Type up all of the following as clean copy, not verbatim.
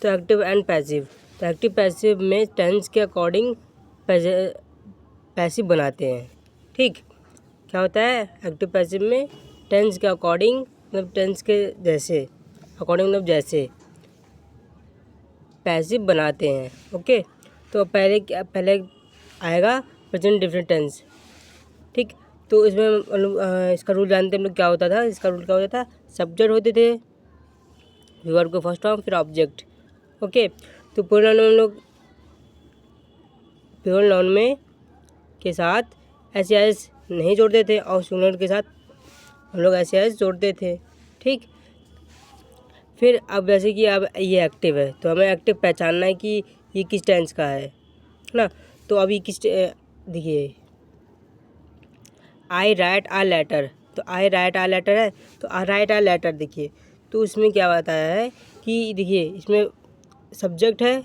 तो active and passive, तो active passive में टेंस के अकॉर्डिंग पैसिव बनाते हैं। ठीक, क्या होता है एक्टिव पैसिव में टेंस के अकॉर्डिंग मतलब टेंस के जैसे, अकॉर्डिंग मतलब जैसे पैसिव बनाते हैं। ओके, तो पहले आएगा प्रेजेंट डिफरेंट टेंस। ठीक, तो इसमें इसका रूल जानते हैं हम लोग क्या होता था। इसका रूल क्या होता था, सब्जेक्ट होते थे, वर्ब को फर्स्ट फॉर्म, फिर ऑब्जेक्ट। ओके, तो प्लूरल नाउन हम लोग प्लूरल नाउन में के साथ एस या एस नहीं जोड़ते थे और सिंगुलर के साथ हम लोग एस या एस जोड़ते थे। ठीक, फिर अब जैसे कि अब ये एक्टिव है तो हमें एक्टिव पहचानना है कि ये किस टेंस का है ना। तो अभी किस देखिए, आई राइट आ लेटर, तो आई राइट आ लेटर है तो आई राइट आ लेटर। देखिए तो उसमें क्या बताया है कि देखिए इसमें सब्जेक्ट है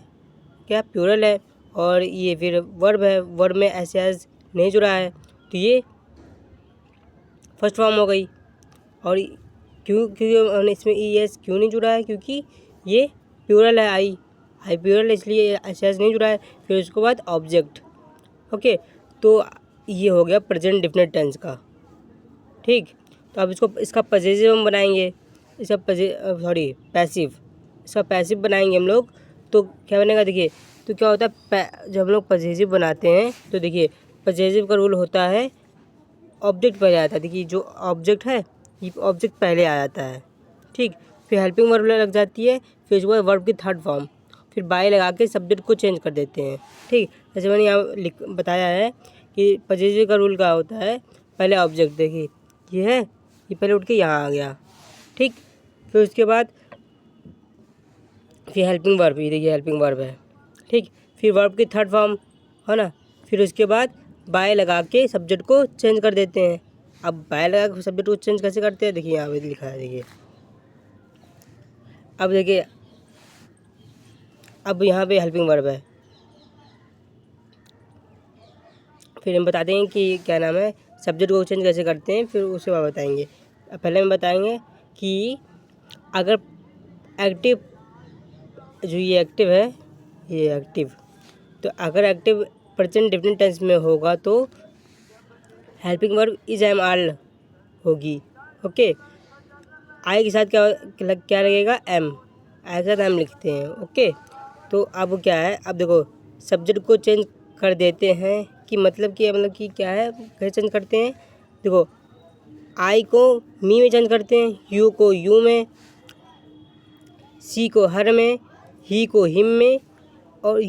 क्या प्लूरल है और ये फिर वर्ब है, वर्ब में एस एस नहीं जुड़ा है तो ये फर्स्ट फॉर्म हो गई। और क्योंकि इसमें ई एस क्यों नहीं जुड़ा है, क्योंकि ये प्लूरल है, आई प्लूरल है इसलिए एस एस नहीं जुड़ा है। फिर उसके बाद ऑब्जेक्ट। ओके, तो ये हो गया प्रेजेंट डिफिनिट टेंस का। ठीक, तो अब इसका पजेसिव हम बनाएंगे, इसका पैसिव, इसका पैसिव बनाएंगे हम लोग। तो क्या बनेगा देखिए, तो क्या होता है जब हम लोग पजेसिव बनाते हैं तो देखिए पजेसिव का रूल होता है ऑब्जेक्ट पहले आता है। देखिए जो ऑब्जेक्ट है ये ऑब्जेक्ट पहले आ जाता है। ठीक, फिर हेल्पिंग वर्ब लग जाती है, फिर उसके बाद वर्ब की थर्ड फॉर्म, फिर बाय लगा के सब्जेक्ट को चेंज कर देते हैं। ठीक, जैसे मैंने यहाँ बताया है कि पजेसिव का रूल क्या होता है, पहले ऑब्जेक्ट देखिए ये है, ये पहले उठ के यहाँ आ गया। ठीक, फिर उसके बाद फिर हेल्पिंग वर्ब, ये देखिए हेल्पिंग वर्ब है। ठीक, फिर वर्ब की थर्ड फॉर्म है ना, फिर उसके बाद बाय लगा के सब्जेक्ट को चेंज कर देते हैं। अब बाय लगा के सब्जेक्ट को चेंज कैसे करते हैं, देखिए यहाँ पे लिखा है। देखिए अब देखिए, अब यहाँ पे हेल्पिंग वर्ब है, फिर हम बताते हैं कि क्या नाम है सब्जेक्ट को चेंज कैसे करते हैं, फिर उसके बाद बताएंगे। पहले हम बताएंगे कि अगर एक्टिव जो ये एक्टिव है, ये एक्टिव, तो अगर एक्टिव प्रेजेंट डिफिनिट टेंस में होगा तो हेल्पिंग वर्ब इज एम आल होगी। ओके, आई के साथ क्या लगेगा, एम, आई के साथ एम लिखते हैं। ओके, तो अब क्या है, अब देखो सब्जेक्ट को चेंज कर देते हैं कि मतलब कि क्या है, कैसे चेंज करते हैं। देखो आई को मी में चेंज करते हैं, यू को यू में, सी को हर में, ही को हिम में, और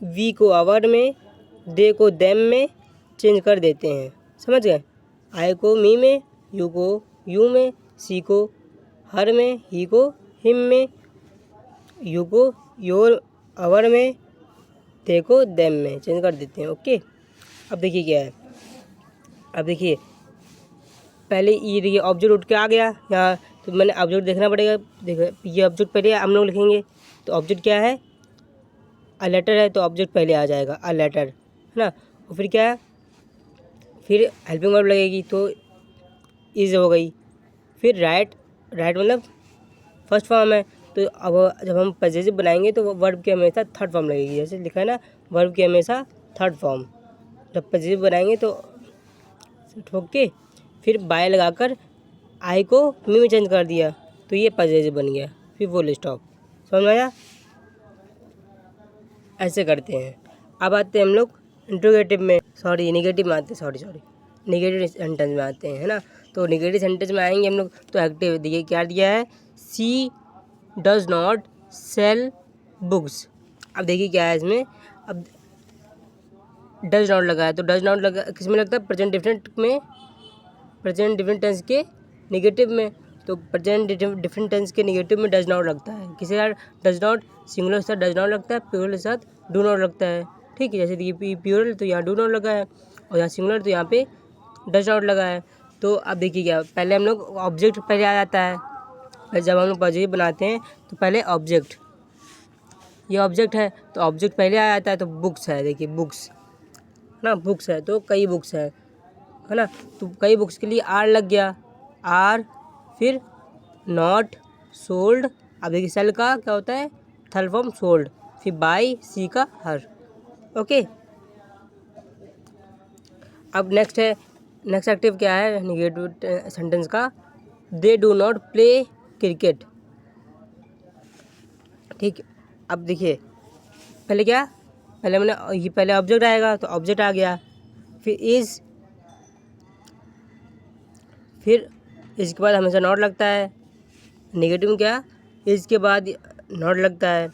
वी को अवर में, दे को देम में चेंज कर देते हैं। समझ गए, आई को मी में, यू को यू में, सी को हर में, ही को हिम में, यू को योर अवर में, दे को देम में चेंज कर देते हैं। ओके, अब देखिए क्या है, अब देखिए पहले ये देखिए ऑब्जेक्ट उठ के आ गया यहाँ, तो मैंने ऑब्जेक्ट देखना पड़ेगा। देखो ये ऑब्जेक्ट पहले हम लोग लिखेंगे, तो ऑब्जेक्ट क्या है, अ लेटर है तो ऑब्जेक्ट पहले आ जाएगा अ लेटर, है ना। और फिर क्या है, फिर हेल्पिंग वर्ब लगेगी तो इज हो गई। फिर राइट मतलब फर्स्ट फॉर्म है, तो अब जब हम पजेसिव बनाएंगे तो वर्ब की हमेशा थर्ड फॉर्म लगेगी, जैसे लिखा है ना वर्ब की हमेशा थर्ड फॉर्म। जब पजेसिव बनाएंगे तो ठोक के फिर बाय लगाकर आई को मी में चेंज कर दिया तो ये पजेसिव बन गया, फिर फुल स्टॉप। समझ में आया, ऐसे करते हैं। अब आते हैं हम लोग इंट्रोगेटिव में, नेगेटिव में आते हैं, नेगेटिव सेंटेंस में आते हैं, है ना। तो नेगेटिव सेंटेंस में आएंगे हम लोग, तो एक्टिव देखिए क्या दिया है, सी डज नॉट सेल बुक्स। अब देखिए क्या है इसमें, अब डज नॉट लगा है तो डज नॉट लगा किस में लगता है, प्रेजेंट डिफरेंट में, प्रेजेंट डिफरेंट टेंस के नेगेटिव में। तो प्रेजेंट डिफरेंट टेंस के नेगेटिव में डज नॉट लगता है, किसी का डज नॉट सिंगुलर के साथ डज नॉट लगता है, प्लूरल के साथ डू नॉट लगता है। ठीक है, जैसे देखिए प्लूरल तो यहाँ डू नॉट लगा है और यहाँ सिंगुलर तो यहाँ पे डज नॉट लगा है। तो अब देखिए क्या, पहले हम लोग ऑब्जेक्ट पहले आ जाता है, जब हम लोग पॉजिटिव बनाते हैं तो पहले ऑब्जेक्ट, ये ऑब्जेक्ट है तो ऑब्जेक्ट पहले आ जाता है। तो बुक्स है, देखिए बुक्स ना, बुक्स है तो कई बुक्स है ना, तो कई बुक्स के लिए आर लग गया, आर, फिर नॉट सोल्ड। अब देखिए सेल का क्या होता है, थर्ड फॉर्म सोल्ड, फिर बाई सी का हर। ओके, अब नेक्स्ट एक्टिव क्या है निगेटिव सेंटेंस का, they do not play cricket. ठीक, अब देखिए पहले क्या, पहले मैंने ये पहले ऑब्जेक्ट आएगा तो ऑब्जेक्ट आ गया, फिर इज़, फिर इसके बाद हमेशा नॉट लगता है। नेगेटिव में क्या, इसके बाद नॉट लगता है,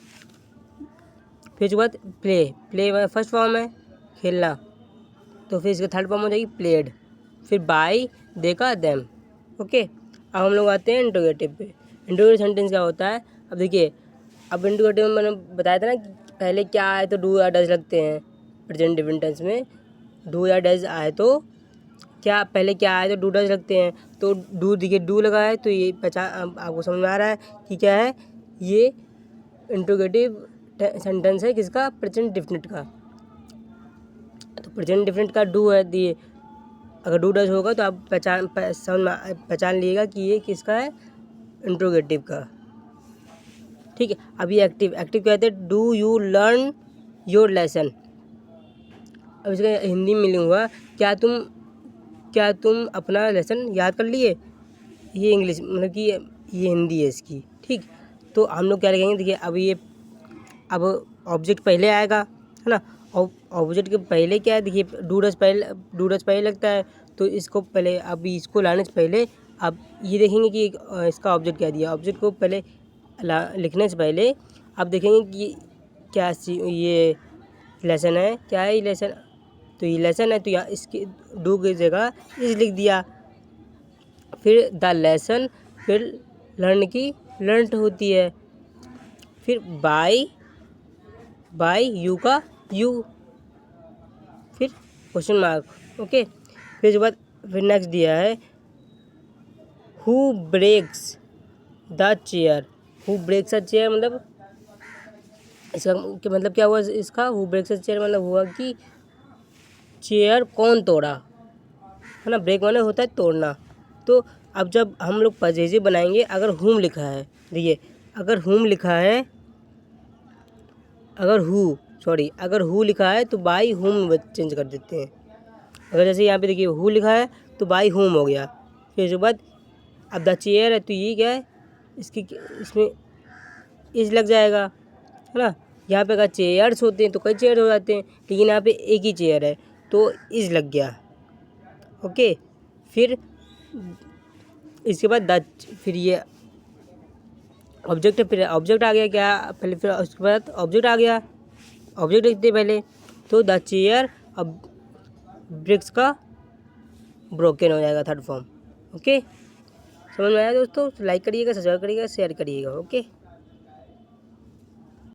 फिर उसके बाद प्ले फर्स्ट फॉर्म है खेलना, तो फिर इसका थर्ड फॉर्म हो जाएगी प्लेड, फिर बाय देखा देम। ओके, अब हम लोग आते हैं इंट्रोगेटिव पे। इंट्रोगेटिव सेंटेंस क्या होता है, अब देखिए, अब इंट्रोगेटिव में मैंने बताया था ना कि पहले क्या आए तो डू या डज लगते हैं, प्रेजेंट डिफरेंट टेंस में डू या डज आए तो क्या, पहले क्या आए तो डू डज लगते हैं, तो डू देखिए डू लगा है तो ये पहचान आपको समझ में आ रहा है कि क्या है, ये इंट्रोगेटिव सेंटेंस है किसका, प्रेजेंट डिफिनिट का। तो प्रेजेंट डिफिनिट का डू है दिए, अगर डू डज होगा तो आप पहचान लीजिएगा कि ये किसका है, इंट्रोगेटिव का। ठीक है, अभी एक्टिव कहते हैं do you learn your lesson. अब इसका हिंदी में मीनिंग हुआ क्या तुम अपना लेसन याद कर लिए, ये इंग्लिश मतलब कि ये हिंदी है इसकी। ठीक, तो हम लोग क्या लिखेंगे, देखिए अब ऑब्जेक्ट पहले आएगा है ना, और ऑब्जेक्ट के पहले क्या है, देखिए डू डज पहले लगता है, तो इसको पहले अभी इसको लाने से पहले आप ये देखेंगे कि इसका ऑब्जेक्ट क्या दिया। ऑब्जेक्ट को पहले लिखने से पहले आप देखेंगे कि क्या ये लेसन है, क्या है ये लेसन, तो ये लेसन है तो यहाँ इसके डू की जगह इस लिख दिया, फिर द लेसन, फिर लर्न की लर्नड होती है, फिर बाय यू का यू, फिर क्वेश्चन मार्क। ओके, फिर उसके बाद फिर नेक्स्ट दिया है who breaks the chair. Who breaks a chair मतलब इसका मतलब क्या हुआ, इसका हु ब्रेक्स अ चेयर मतलब हुआ कि चेयर कौन तोड़ा, है ना, ब्रेक माने होता है तोड़ना। तो अब जब हम लोग पजेसिव बनाएंगे, अगर हुम लिखा है, देखिए अगर हुम लिखा है, अगर हु लिखा है तो बाई हुम चेंज कर देते हैं। अगर जैसे यहाँ पे देखिए हु लिखा है तो बाई हुम हो गया, फिर उसके बाद अब द चेयर है तो ये क्या है, इसमें इज लग जाएगा, है ना। यहाँ पे अगर चेयर्स होते हैं तो कई चेयर हो जाते हैं, लेकिन यहाँ पे एक ही चेयर है तो इज लग गया। ओके, फिर इसके बाद फिर ये ऑब्जेक्ट, फिर ऑब्जेक्ट आ गया क्या पहले, फिर उसके बाद ऑब्जेक्ट आ गया, ऑब्जेक्ट लिखते पहले, तो द चेयर अब ब्रिक्स का ब्रोकन हो जाएगा थर्ड फॉर्म। ओके, समझ में आया दोस्तों, लाइक करिएगा, सब्सक्राइब करिएगा, शेयर करिएगा। ओके।